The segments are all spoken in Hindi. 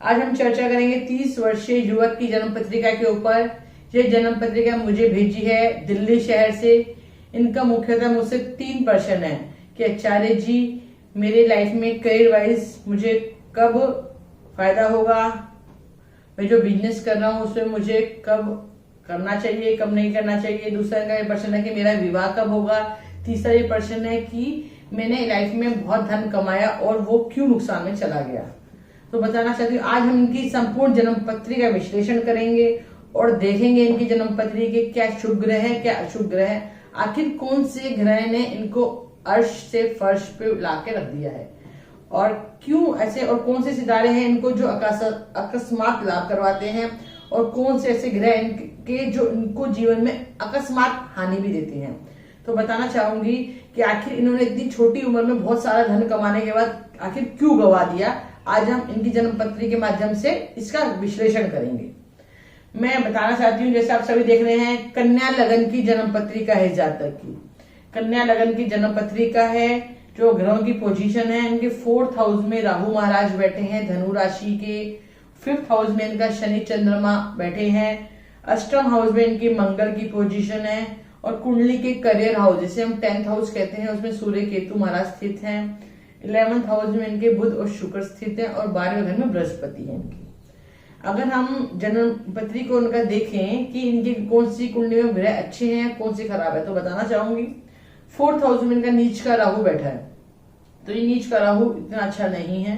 आज हम चर्चा करेंगे 30 वर्षीय युवक की जन्म पत्रिका के ऊपर। ये जन्म पत्रिका मुझे भेजी है दिल्ली शहर से। इनका मुख्यतः मुझसे 3 प्रश्न है कि आचार्य जी, मेरे लाइफ में करियर वाइज मुझे कब फायदा होगा, मैं जो बिजनेस कर रहा हूँ उसमें मुझे कब करना चाहिए, कब नहीं करना चाहिए। दूसरा का प्रश्न है कि मेरा विवाह कब होगा। तीसरा ये प्रश्न है कि मैंने लाइफ में बहुत धन कमाया और वो क्यों नुकसान में चला गया। तो बताना चाहती हूँ, आज हम इनकी संपूर्ण जन्म पत्री का विश्लेषण करेंगे और देखेंगे इनकी जन्म पत्री के क्या शुभ ग्रह है, क्या अशुभ ग्रह है, आखिर कौन से ग्रह ने इनको अर्श से फर्श पे लाके रख दिया है और क्यों ऐसे, और कौन से सितारे हैं इनको जो अकस्मात लाभ करवाते हैं और कौन से ऐसे ग्रह इनके जो इनको जीवन में अकस्मात हानि भी देते हैं। तो बताना चाहूंगी कि आखिर इन्होंने इतनी छोटी उम्र में बहुत सारा धन कमाने के बाद आखिर क्यों गवा दिया। आज हम इनकी जन्म पत्री के माध्यम से इसका विश्लेषण करेंगे। मैं बताना चाहती हूँ, जैसे आप सभी देख रहे हैं, कन्या लगन की जन्म पत्रिका है जातक की। कन्या लगन की जन्म पत्रिका है, जो ग्रहों की पोजीशन है, इनके 4th हाउस में राहु महाराज बैठे हैं धनु राशि के। 5th हाउस में इनका शनि चंद्रमा बैठे हैं। 8th हाउस में इनकी मंगल की पोजीशन है और कुंडली के करियर हाउस, जिसे हम 10th हाउस कहते हैं, उसमें सूर्य केतु महाराज स्थित हैं। 11th हाउस में इनके बुध और शुक्र स्थित हैं और 12वें घर में बृहस्पति है इनकी। अगर हम जन्म पत्री को उनका देखें कि इनकी कौन सी कुंडली में ग्रह अच्छे हैं, कौन सी खराब है, तो बताना चाहूंगी 4th हाउस में इनका नीच का राहु बैठा है। तो ये नीच का राहु इतना अच्छा नहीं है।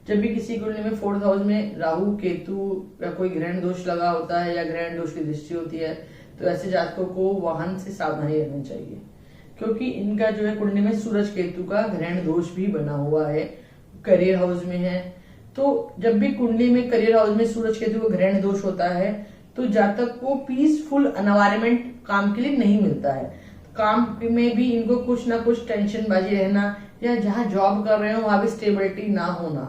जब भी किसी कुंडली में 4th हाउस में राहु केतु या कोई ग्रहण दोष लगा होता है या ग्रहण दोष की दृष्टि होती है, तो ऐसे जातकों को वाहन से सावधानी रखनी चाहिए, क्योंकि इनका जो है कुंडली में सूरज केतु का ग्रहण दोष भी बना हुआ है, करियर हाउस में है। तो जब भी कुंडली में करियर हाउस में सूरज केतु का ग्रहण दोष होता है तो जातक को पीसफुल एनवायरनमेंट काम के लिए नहीं मिलता है। काम में भी इनको कुछ ना कुछ टेंशन बाजी रहना या जहां जॉब कर रहे हो वहां भी स्टेबिलिटी ना होना,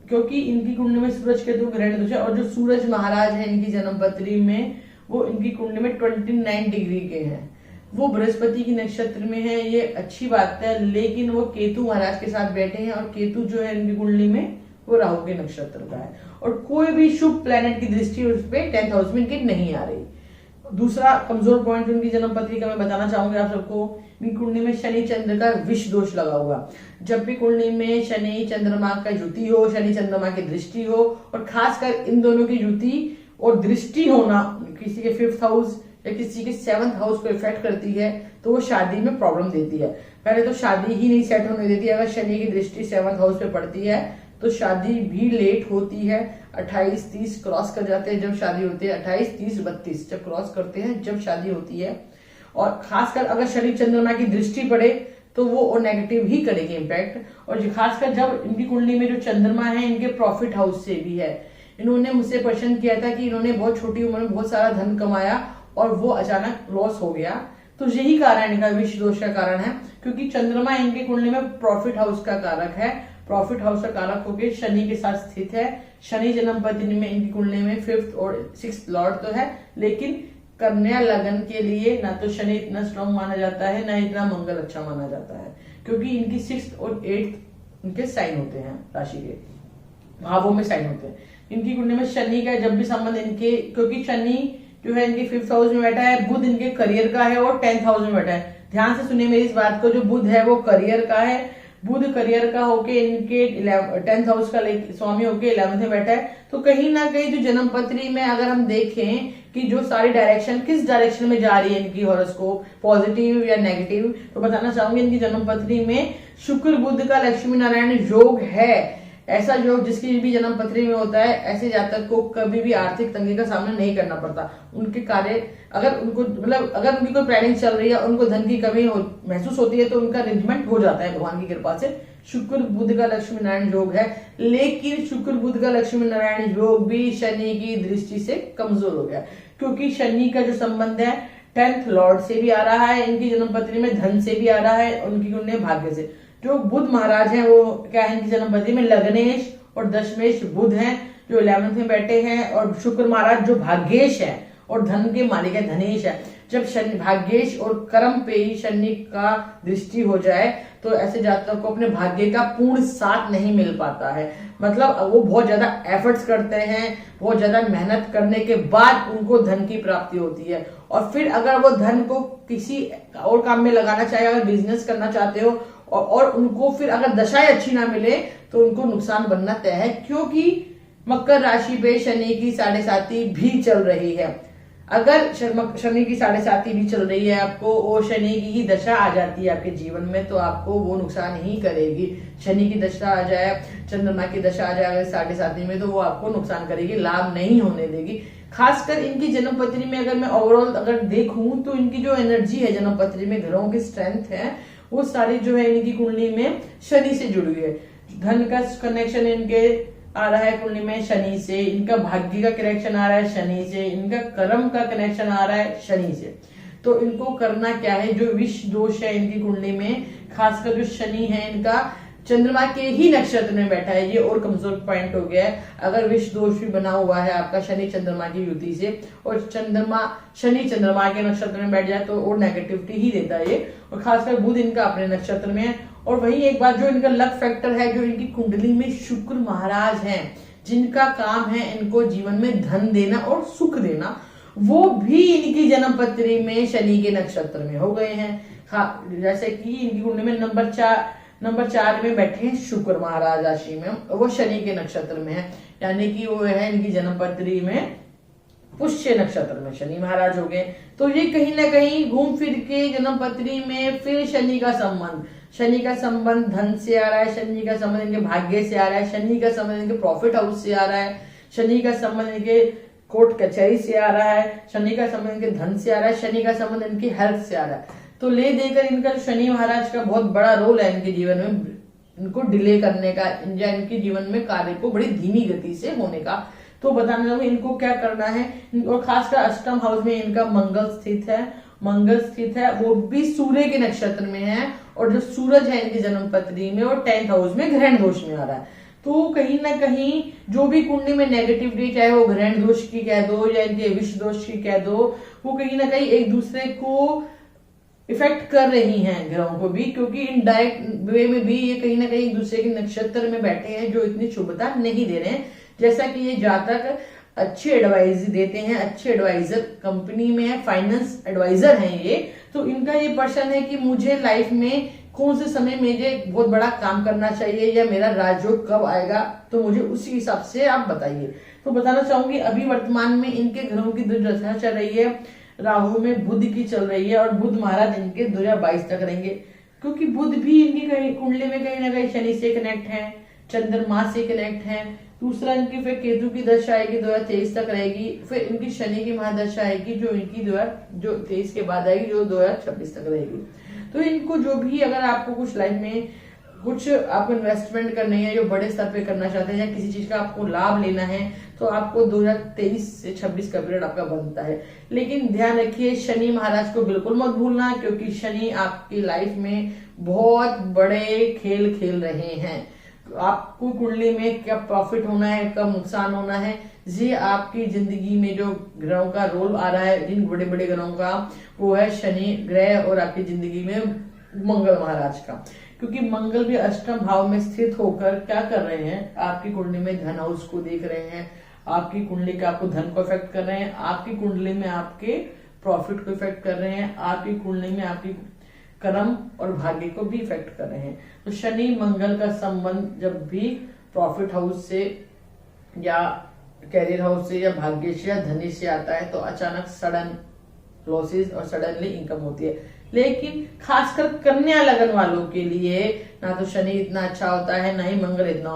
क्योंकि इनकी कुंडली में सूरज केतु ग्रहण दोष है। और जो सूरज महाराज है इनकी जन्म पत्री में, वो इनकी कुंडली में 29 डिग्री के हैं, वो बृहस्पति की नक्षत्र में है। ये अच्छी बात है, लेकिन वो केतु महाराज के साथ बैठे हैं और केतु जो है इनकी कुंडली में वो राहु के नक्षत्र का है और कोई भी शुभ प्लेनेट की दृष्टि उस पर 10th हाउस में इनके नहीं आ रही। दूसरा कमजोर पॉइंट उनकी जन्म पत्रिका में बताना चाहूंगी आप सबको, इनकी कुंडली में शनि चंद्र का विष दोष लगा हुआ। जब भी कुंडली में शनि चंद्रमा का युति हो, शनि चंद्रमा की दृष्टि हो, और खासकर इन दोनों की युति और दृष्टि होना किसी के 5th हाउस या किसी के 7th हाउस को इफेक्ट करती है, तो वो शादी में प्रॉब्लम देती है। पहले तो शादी ही नहीं सेट होने देती। अगर शनि की दृष्टि 7th हाउस पे पड़ती है तो शादी भी लेट होती है। 28-30 क्रॉस कर जाते हैं जब शादी होती है, 28-30-32 जब क्रॉस करते हैं जब शादी होती है। और खासकर अगर शनि चंद्रमा की दृष्टि पड़े तो वो नेगेटिव ही करेगी इम्पैक्ट। और खासकर जब इनकी कुंडली में जो चंद्रमा है इनके प्रॉफिट हाउस से भी है। इन्होंने मुझसे प्रश्न किया था कि इन्होंने बहुत छोटी उम्र में बहुत सारा धन कमाया और वो अचानक लॉस हो गया, तो यही कारण इनका विष दोष का कारण है, क्योंकि चंद्रमा इनकी कुंडली में प्रॉफिट हाउस का कारक है। प्रॉफिट हाउस का कारक होकर शनि के साथ स्थित है। शनि जन्म पत्नी में इनकी कुंडली में 5th और 6th लॉर्ड तो है, लेकिन कन्या लगन के लिए ना तो शनि इतना स्ट्रॉन्ग माना जाता है, ना इतना मंगल अच्छा माना जाता है, क्योंकि इनकी 6th और 8th इनके साइन होते हैं, राशि के भावों में साइन होते हैं। इनकी कुंडली में शनि का जब भी संबंध इनके, क्योंकि शनि जो है इनके 5th हाउस में बैठा है, बुध इनके करियर का है और 10th हाउस में बैठा है। ध्यान से सुनिए मेरी इस बात को, जो बुध है वो करियर का है। बुध करियर का होके इनके 10th हाउस का स्वामी होके 11th में बैठा है। तो कहीं ना कहीं जो जन्म पत्री में अगर हम देखें कि जो सारी डायरेक्शन किस डायरेक्शन में जा रही है इनकी हॉरोस्कोप, पॉजिटिव या नेगेटिव, तो बताना चाहूंगी इनकी जन्म पत्री में शुक्र बुध का लक्ष्मी नारायण योग है। ऐसा योग जिसकी भी जन्म पत्री में होता है, ऐसे जातक को कभी भी आर्थिक तंगी का सामना नहीं करना पड़ता। उनके कार्य अगर उनको अगर उनकी कोई प्लानिंग चल रही है, उनको धन की कमी महसूस होती है, तो उनका अरेंजमेंट हो जाता है भगवान की कृपा से। शुक्र बुध का लक्ष्मी नारायण योग है, लेकिन शुक्र बुध का लक्ष्मी नारायण योग भी शनि की दृष्टि से कमजोर हो गया, क्योंकि शनि का जो संबंध है 10th लॉर्ड से भी आ रहा है, इनकी जन्म पत्री में धन से भी आ रहा है, उनकी कुंडली में भाग्य से। जो बुध महाराज हैं वो क्या है इनकी जन्म पत्री में लग्नेश और दशमेश बुध हैं, जो 11th में बैठे हैं। और शुक्र महाराज जो भाग्येश है और धन के मालिक है, धनेश है। जब शनि भाग्येश और कर्म पे ही शनि का दृष्टि हो जाए तो ऐसे जातक को अपने भाग्य का पूर्ण साथ नहीं मिल पाता है। मतलब वो बहुत ज्यादा एफर्ट्स करते हैं, बहुत ज्यादा मेहनत करने के बाद उनको धन की प्राप्ति होती है। और फिर अगर वो धन को किसी और काम में लगाना चाहे, अगर बिजनेस करना चाहते हो और उनको फिर अगर दशाएं अच्छी ना मिले तो उनको नुकसान बनना तय है, क्योंकि मकर राशि पे शनि की 7.5 भी चल रही है। अगर शनि की 7.5 भी चल रही है आपको और शनि की ही दशा आ जाती है आपके जीवन में, तो आपको वो नुकसान ही करेगी। शनि की दशा आ जाए, चंद्रमा की दशा आ जाए अगर 7.5 में, तो वो आपको नुकसान करेगी, लाभ नहीं होने देगी। खासकर इनकी जन्म पत्री में अगर मैं ओवरऑल अगर देखूं तो इनकी जो एनर्जी है जन्म पत्री में, ग्रहों की स्ट्रेंथ है, वो सारी जो है इनकी कुंडली में शनि से जुड़ी हुई है। धन का कनेक्शन इनके आ रहा है कुंडली में शनि से, इनका भाग्य का कनेक्शन आ रहा है शनि से, इनका कर्म का कनेक्शन आ रहा है शनि से। तो इनको करना क्या है, जो विष दोष है इनकी कुंडली में, खासकर जो शनि है इनका चंद्रमा के ही नक्षत्र में बैठा है, ये और कमजोर पॉइंट हो गया है। अगर विष दोष भी बना हुआ है आपका शनि चंद्रमा की युति से, और शनि चंद्रमा के नक्षत्र में बैठ जाए तो और नेगेटिविटी ही देता है ये। और खासकर बुध इनका अपने नक्षत्र में है। और वही एक बात जो इनका लक फैक्टर है, जो इनकी कुंडली में शुक्र महाराज हैं, जिनका काम है इनको जीवन में धन देना और सुख देना, वो भी इनकी जन्म पत्री में शनि के नक्षत्र में हो गए हैं। जैसे कि इनकी कुंडली में नंबर 4 में बैठे हैं शुक्र महाराज राशि में, वो शनि के नक्षत्र में है, यानी कि वो है इनकी जन्म पत्री में पुष्य नक्षत्र में शनि महाराज हो गए। तो ये कहीं ना कहीं घूम फिर के जन्म पत्री में फिर शनि का संबंध धन से आ रहा है, शनि का संबंध इनके भाग्य से आ रहा है, शनि का संबंध इनके प्रॉफिट हाउस से आ रहा है, शनि का संबंध इनके कोर्ट कचहरी से आ रहा है, शनि का संबंध इनके धन से आ रहा है, शनि का संबंध इनकी हेल्थ से आ रहा है। तो ले देकर इनका शनि महाराज का बहुत बड़ा रोल है इनके जीवन में, इनको डिले करने का या इनके जीवन में कार्य को बड़ी धीमी गति से होने का। तो बताना चाहूंगी इनको क्या करना है। और खासकर अष्टम हाउस में इनका मंगल स्थित है, वो भी सूर्य के नक्षत्र में है, और जो सूरज है इनकी जन्म पत्री में और 10th हाउस में ग्रहण दोष में आ रहा है। तो कहीं ना कहीं जो भी कुंडली में नेगेटिविटी, चाहे वो ग्रहण दोष की कह दो या इनके विष दोष की कह दो, वो कहीं ना कहीं एक दूसरे को इफेक्ट कर रही हैं ग्रहों को भी, क्योंकि इनडायरेक्ट वे में भी ये कहीं ना कहीं एक दूसरे के नक्षत्र में बैठे हैं, जो इतनी शुभता नहीं दे रहे हैं। जैसा कि ये जातक अच्छे एडवाइस देते हैं, अच्छे एडवाइजर कंपनी में है, फाइनेंस एडवाइजर हैं ये, तो इनका ये पर्सन है कि मुझे लाइफ में कौन से समय मुझे बहुत बड़ा काम करना चाहिए या मेरा राजयोग कब आएगा, तो मुझे उसी हिसाब से आप बताइए। तो बताना चाहूंगी अभी वर्तमान में इनके ग्रहों की दुर्दशा चल रही है, राहु में बुध की चल रही है, और बुध महाराज इनके 2022 तक रहेंगे, क्योंकि बुध भी इनकी कुंडली में कहीं ना कहीं शनि से कनेक्ट है, चंद्रमा से कनेक्ट है। दूसरा इनकी फिर केतु की दशा आएगी 2023 तक रहेगी, फिर इनकी शनि की महादशा आएगी जो इनकी 2023 के बाद आएगी, जो 2026 तक रहेगी। तो इनको जो भी अगर आपको कुछ लाइफ में कुछ आपको इन्वेस्टमेंट करनी है, जो बड़े स्तर पे करना चाहते हैं या किसी चीज का आपको लाभ लेना है, तो आपको 2023 से 26 का पीरियड आपका बनता है। लेकिन ध्यान रखिए शनि महाराज को बिल्कुल मत भूलना, क्योंकि शनि आपकी लाइफ में बहुत बड़े खेल खेल रहे हैं। आपको कुंडली में कब प्रॉफिट होना है, कब नुकसान होना है, ये आपकी जिंदगी में जो ग्रहों का रोल आ रहा है, जिन बड़े बड़े ग्रहों का, वो है शनि ग्रह और आपकी जिंदगी में मंगल महाराज का। क्योंकि मंगल भी अष्टम भाव में स्थित होकर क्या कर रहे हैं, आपकी कुंडली में धन हाउस को देख रहे हैं, आपकी कुंडली का आपको धन को इफेक्ट कर रहे हैं, आपकी कुंडली में आपके प्रॉफिट को इफेक्ट कर रहे हैं, आपकी कुंडली में आपकी कर्म और भाग्य को भी इफेक्ट कर रहे हैं। तो शनि मंगल का संबंध जब भी प्रॉफिट हाउस से या कैरियर हाउस से या भाग्य से या धनी से आता है, तो अचानक सडन लॉसेस और सडनली इनकम होती है। लेकिन खासकर कन्या लगन वालों के लिए ना तो शनि इतना अच्छा होता है, ना ही मंगल इतना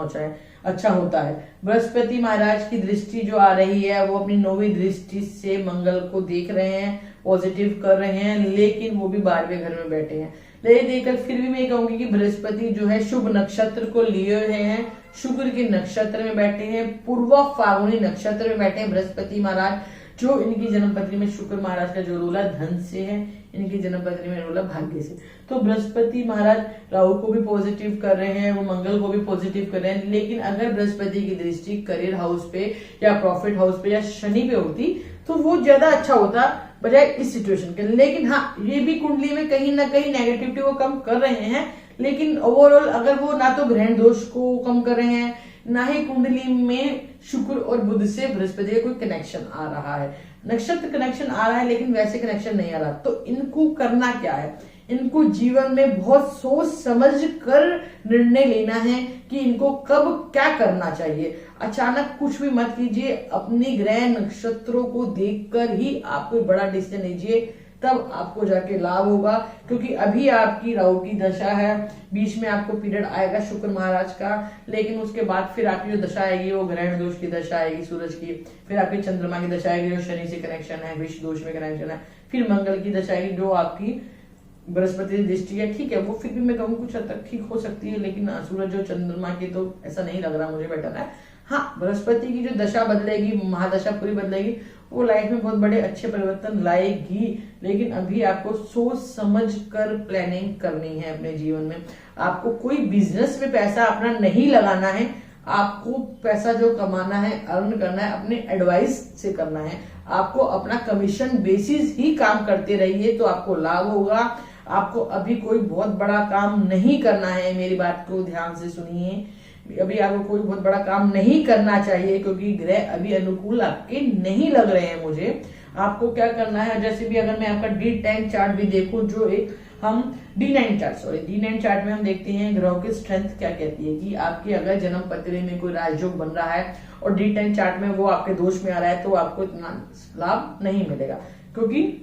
अच्छा होता है। बृहस्पति महाराज की दृष्टि जो आ रही है, वो अपनी 9वीं दृष्टि से मंगल को देख रहे हैं, पॉजिटिव कर रहे हैं, लेकिन वो भी 12वें घर में बैठे हैं। लेकिन देखकर फिर भी मैं कहूंगी कि बृहस्पति जो है शुभ नक्षत्र को लिए हुए हैं, शुक्र के नक्षत्र में बैठे हैं, पूर्व फाल्गुनी नक्षत्र में बैठे हैं बृहस्पति महाराज। जो इनकी जन्मपत्री में शुक्र महाराज का जो रोल है धन से है, इनकी जन्मपत्री में रोल है भाग्य से। तो बृहस्पति महाराज राहु को भी पॉजिटिव कर रहे हैं, वो मंगल को भी पॉजिटिव कर रहे हैं। लेकिन अगर बृहस्पति की दृष्टि करियर हाउस पे या प्रॉफिट हाउस पे या शनि पे होती तो वो ज्यादा अच्छा होता बजाय इस सिचुएशन के। लेकिन हाँ, ये भी कुंडली में कहीं ना कहीं नेगेटिविटी को कम कर रहे हैं, लेकिन ओवरऑल अगर वो ना तो ग्रहण दोष को कम कर रहे हैं ना ही कुंडली में शुक्र और बुध से बृहस्पति का कोई कनेक्शन आ रहा है। नक्षत्र कनेक्शन आ रहा है लेकिन वैसे कनेक्शन नहीं आ रहा। तो इनको करना क्या है, इनको जीवन में बहुत सोच समझ कर निर्णय लेना है कि इनको कब क्या करना चाहिए। अचानक कुछ भी मत कीजिए, अपने ग्रह नक्षत्रों को देखकर ही आप कोई बड़ा डिसीजन लीजिए, तब आपको जाके लाभ होगा। क्योंकि अभी आपकी राहु की दशा है, बीच में आपको पीरियड आएगा शुक्र महाराज का, लेकिन उसके बाद फिर आपकी जो दशा आएगी वो ग्रहण दोष की दशा आएगी सूरज की, फिर आपकी चंद्रमा की दशा आएगी जो शनि से कनेक्शन है, विष दोष में कनेक्शन है, फिर मंगल की दशा आएगी जो आपकी बृहस्पति की दृष्टि है। ठीक है, वो फिर भी मैं कहूँ कुछ हद तक ठीक हो सकती है, लेकिन सूरज जो चंद्रमा की तो ऐसा नहीं लग रहा मुझे बेटर है। हाँ, बृहस्पति की जो दशा बदलेगी, महादशा पूरी बदलेगी, वो लाइफ में बहुत बड़े अच्छे परिवर्तन लाएगी, लेकिन अभी आपको सोच समझ कर प्लानिंग करनी है अपने जीवन में। आपको कोई बिजनेस में पैसा अपना नहीं लगाना है, आपको पैसा जो कमाना है, अर्न करना है, अपने एडवाइस से करना है। आपको अपना कमीशन बेसिस ही काम करते रहिए तो आपको लाभ होगा। आपको अभी कोई बहुत बड़ा काम नहीं करना है, मेरी बात को ध्यान से सुनिए। अभी आपको कोई बहुत बड़ा काम नहीं करना चाहिए क्योंकि ग्रह अभी अनुकूल आपके नहीं लग रहे हैं मुझे। आपको क्या करना है, जैसे भी अगर मैं आपका D10 चार्ट भी देखूं, जो एक हम D9 चार्ट में हम देखते हैं ग्रहों की स्ट्रेंथ क्या कहती है कि आपके अगर जन्म पत्री में कोई राजयोग बन रहा है और D10 चार्ट में वो आपके दोष में आ रहा है तो आपको इतना लाभ नहीं मिलेगा। क्योंकि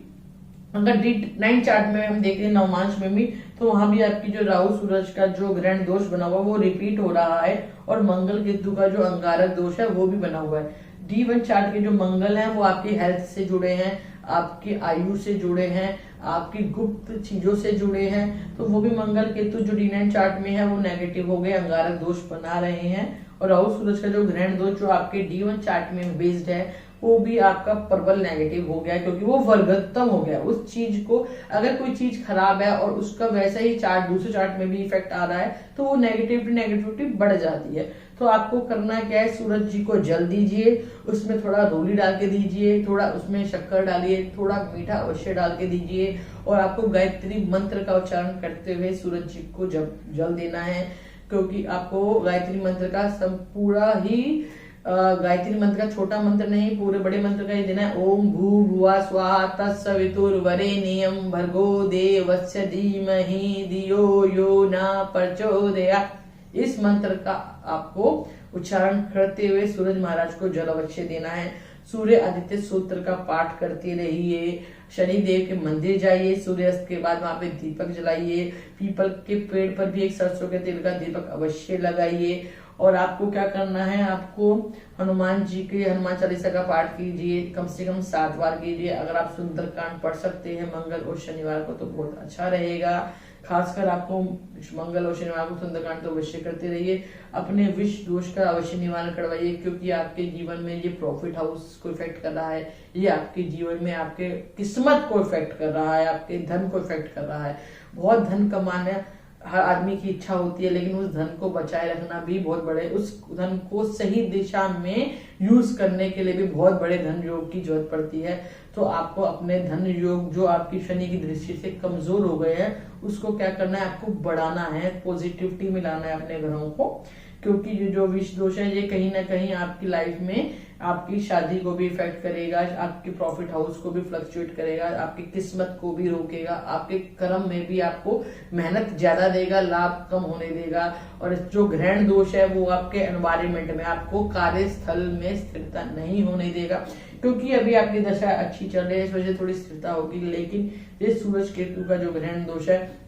अगर D9 चार्ट में हम देखते हैं नवमांश में भी, तो वहां भी आपकी जो राहु सूरज का जो ग्रहण दोष बना हुआ वो रिपीट हो रहा है और मंगल केतु का जो अंगारक दोष है वो भी बना हुआ है। D1 चार्ट के जो मंगल हैं वो आपकी हेल्थ से जुड़े हैं, आपकी आयु से जुड़े हैं, आपकी गुप्त चीजों से जुड़े हैं, तो वो भी मंगल केतु जो D9 चार्ट में है वो नेगेटिव हो गए, अंगारक दोष बना रहे हैं। और राहु सूरज का जो ग्रहण दोष जो आपके D1 चार्ट में बेस्ड है वो भी आपका प्रबल नेगेटिव हो गया, क्योंकि वो वर्गोत्तम हो गया। उस चीज को, अगर कोई चीज खराब है और उसका वैसा ही चार्ट दूसरे चार्ट में भी इफेक्ट आ रहा है तो वो नेगेटिविटी बढ़ जाती है। तो आपको करना क्या है, सूरज जी को जल दीजिए, उसमें थोड़ा रोली डाल के दीजिए, थोड़ा उसमें शक्कर डालिए, थोड़ा मीठा अवश्य डाल के दीजिए और आपको गायत्री मंत्र का उच्चारण करते हुए सूरज जी को जल देना है। क्योंकि आपको गायत्री मंत्र का पूरा ही गायत्री मंत्र का छोटा मंत्र नहीं, पूरे बड़े मंत्र का ही देना है। ओम भूर्भुवः स्वः तत्सवितुर्वरेण्यं भर्गो देवस्य धीमहि धियो यो न प्रचोदयात्। इस मंत्र का आपको उच्चारण करते हुए सूरज महाराज को जल अवश्य देना है। सूर्य आदित्य सूत्र का पाठ करते रहिए, शनि देव के मंदिर जाइए, सूर्यास्त के बाद वहां पे दीपक जलाइए, पीपल के पेड़ पर भी एक सरसों के तेल का दीपक अवश्य लगाइए। और आपको क्या करना है, आपको हनुमान जी के हनुमान चालीसा का पाठ कीजिए, कम से कम 7 बार कीजिए। अगर आप सुंदरकांड पढ़ सकते हैं मंगल और शनिवार को तो बहुत अच्छा रहेगा। खासकर आपको मंगल और शनिवार को सुंदरकांड तो अवश्य करते रहिए। अपने विष दोष का अवश्य निवारण करवाइए, क्योंकि आपके जीवन में ये प्रॉफिट हाउस को इफेक्ट कर रहा है, ये आपके जीवन में आपके किस्मत को इफेक्ट कर रहा है, आपके धन को इफेक्ट कर रहा है। बहुत धन कमाना हर आदमी की इच्छा होती है, लेकिन उस धन को बचाए रखना भी बहुत बड़े, उस धन को सही दिशा में यूज करने के लिए भी बहुत बड़े धन योग की जरूरत पड़ती है। तो आपको अपने धन योग जो आपकी शनि की दृष्टि से कमजोर हो गए हैं उसको क्या करना है, आपको बढ़ाना है, पॉजिटिविटी मिलाना है अपने घरों को। क्योंकि ये जो विष दोष है ये कहीं ना कहीं आपकी लाइफ में आपकी शादी को भी इफेक्ट करेगा, आपके प्रॉफिट हाउस को भी फ्लक्चुएट करेगा, आपकी किस्मत को भी रोकेगा, आपके कर्म में भी आपको मेहनत ज्यादा देगा, लाभ कम होने देगा। और जो ग्रहण दोष है वो आपके एनवायरमेंट में, आपको कार्यस्थल में स्थिरता नहीं होने देगा। क्योंकि अभी आपकी दशा अच्छी चल रही है, इस वजह से थोड़ी स्थिरता होगी, लेकिन ये सूरज केतु का जो ग्रहण दोष है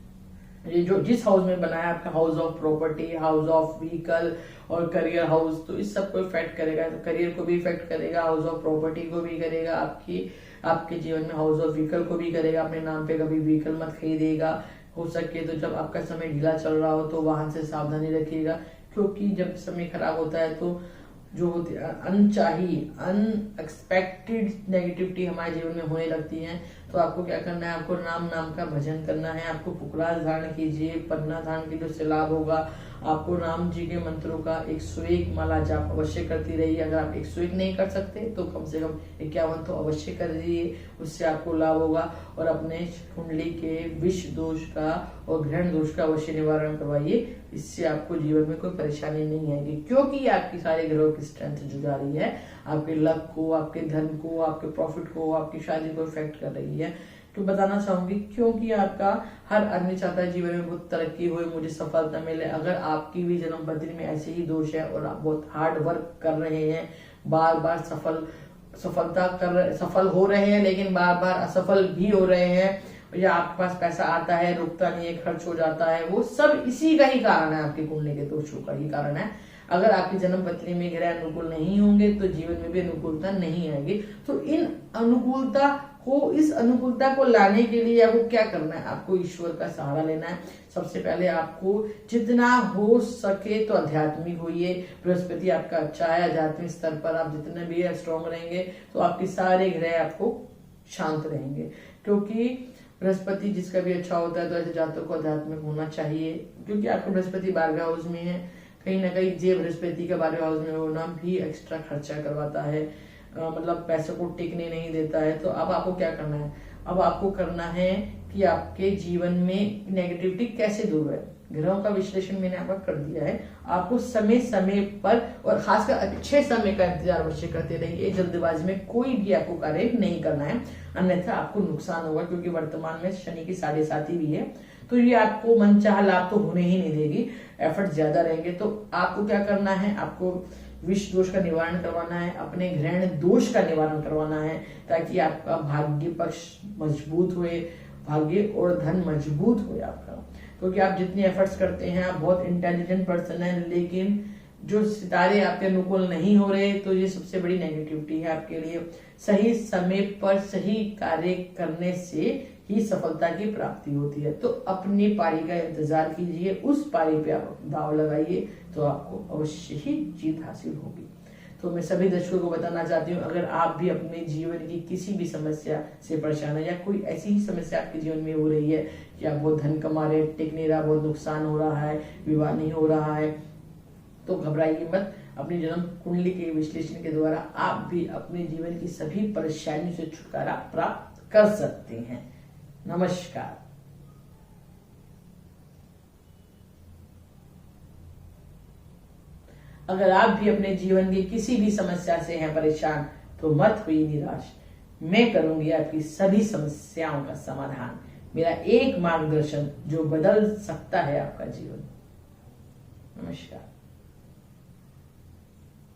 ये जो जिस हाउस में बना है, आपका house of property, house of vehicle और करियर हाउस, तो इस सब को इफेक्ट करेगा। तो करियर को भी इफेक्ट करेगा, हाउस ऑफ प्रॉपर्टी को भी करेगा, आपके जीवन में हाउस ऑफ व्हीकल को भी करेगा। अपने नाम पे कभी व्हीकल मत खरीदेगा, हो सके तो जब आपका समय ढीला चल रहा हो तो वाहन से सावधानी रखिएगा। क्योंकि जब समय खराब होता है तो जो होती है अनचाही अनएक्सपेक्टेड नेगेटिविटी हमारे जीवन में होने लगती है। तो आपको क्या करना है, आपको राम नाम का भजन करना है, आपको पुकराज धारण कीजिए, पन्ना धारण कीजिए, उससे लाभ होगा। आपको राम जी के मंत्रों का 101 माला जाप अवश्य करती रहिए। अगर आप 101 नहीं कर सकते तो कम से कम 51 तो अवश्य कर दीजिए, उससे आपको लाभ होगा। और अपने कुंडली के विष दोष का और ग्रहण दोष का अवश्य निवारण करवाइए, इससे आपको जीवन में कोई परेशानी नहीं आएगी, क्योंकि आपकी सारे ग्रहों की स्ट्रेंथ जो जा रही है आपके लक को, आपके धन को, आपके प्रॉफिट को, आपकी शादी को इफेक्ट कर रही है। तो बताना चाहूंगी क्योंकि आपका हर आदमी चाहता है जीवन में बहुत तरक्की हो, मुझे सफलता मिले। अगर आपकी भी जन्म पत्री में ऐसे ही दोष है और आप बहुत हार्ड वर्क कर रहे हैं, बार बार सफल हो रहे हैं लेकिन बार बार असफल भी हो रहे हैं, या आपके पास पैसा आता है रुकता नहीं है, खर्च हो जाता है, वो सब इसी का ही कारण है, आपके कुंडली के दोषों का ही कारण है। अगर आपकी जन्म पत्री में ग्रह अनुकूल नहीं होंगे तो जीवन में भी अनुकूलता नहीं आएगी। तो इस अनुकूलता को लाने के लिए आपको क्या करना है? आपको ईश्वर का सहारा लेना है। सबसे पहले आपको जितना हो सके तो आध्यात्मिक होइए। बृहस्पति आपका अच्छा है, आध्यात्मिक स्तर पर आप जितने भी स्ट्रॉन्ग रहेंगे तो आपके सारे ग्रह आपको शांत रहेंगे, क्योंकि बृहस्पति जिसका भी अच्छा होता है तो ऐसे जातकों को आध्यात्मिक होना चाहिए। क्योंकि आपका बृहस्पति 12वें हाउस में है, कहीं ना कहीं जे बृहस्पति का 12वें हाउस में होना भी एक्स्ट्रा खर्चा करवाता है, मतलब पैसे को टिकने नहीं देता है। तो अब आपको क्या करना है? अब आपको करना है कि आपके जीवन में नेगेटिविटी कैसे दूर है। ग्रहों का विश्लेषण मैंने आपका कर दिया है। आपको समय समय पर और खासकर अच्छे समय का इंतजार अवश्य करते रहिए। जल्दबाजी में कोई भी आपको कार्य नहीं करना है, अन्यथा आपको नुकसान होगा, क्योंकि वर्तमान में शनि की 7.5 भी है, तो ये आपको मनचाहा लाभ तो होने ही नहीं देगी, एफर्ट ज्यादा रहेंगे। तो आपको क्या करना है? आपको विष दोष का निवारण करवाना है, अपने ग्रहण दोष का निवारण करवाना है, ताकि आपका भाग्य पक्ष मजबूत हुए, भाग्य और धन मजबूत हुए आपका। क्योंकि आप जितने एफर्ट्स करते हैं, आप बहुत इंटेलिजेंट पर्सन है, लेकिन जो सितारे आपके अनुकूल नहीं हो रहे, तो ये सबसे बड़ी नेगेटिविटी है आपके लिए। सही समय पर सही कार्य करने से ही सफलता की प्राप्ति होती है। तो अपनी पारी का इंतजार कीजिए, उस पारी पे आप दाव लगाइए, तो आपको अवश्य ही जीत हासिल होगी। तो मैं सभी दर्शकों को बताना चाहती हूँ, अगर आप भी अपने जीवन की किसी भी समस्या से परेशान है, या कोई ऐसी ही समस्या आपके जीवन में हो रही है कि आप बहुत धन कमा रहे, टिक नहीं रहा, बहुत नुकसान हो रहा है, विवाह नहीं हो रहा है, तो घबराइए मत। अपनी जन्म कुंडली के विश्लेषण के द्वारा आप भी अपने जीवन की सभी परेशानियों से छुटकारा प्राप्त कर सकते हैं। नमस्कार। अगर आप भी अपने जीवन की किसी भी समस्या से हैं परेशान, तो मत होइए निराश, मैं करूंगी आपकी सभी समस्याओं का समाधान। मेरा एक मार्गदर्शन जो बदल सकता है आपका जीवन। नमस्कार।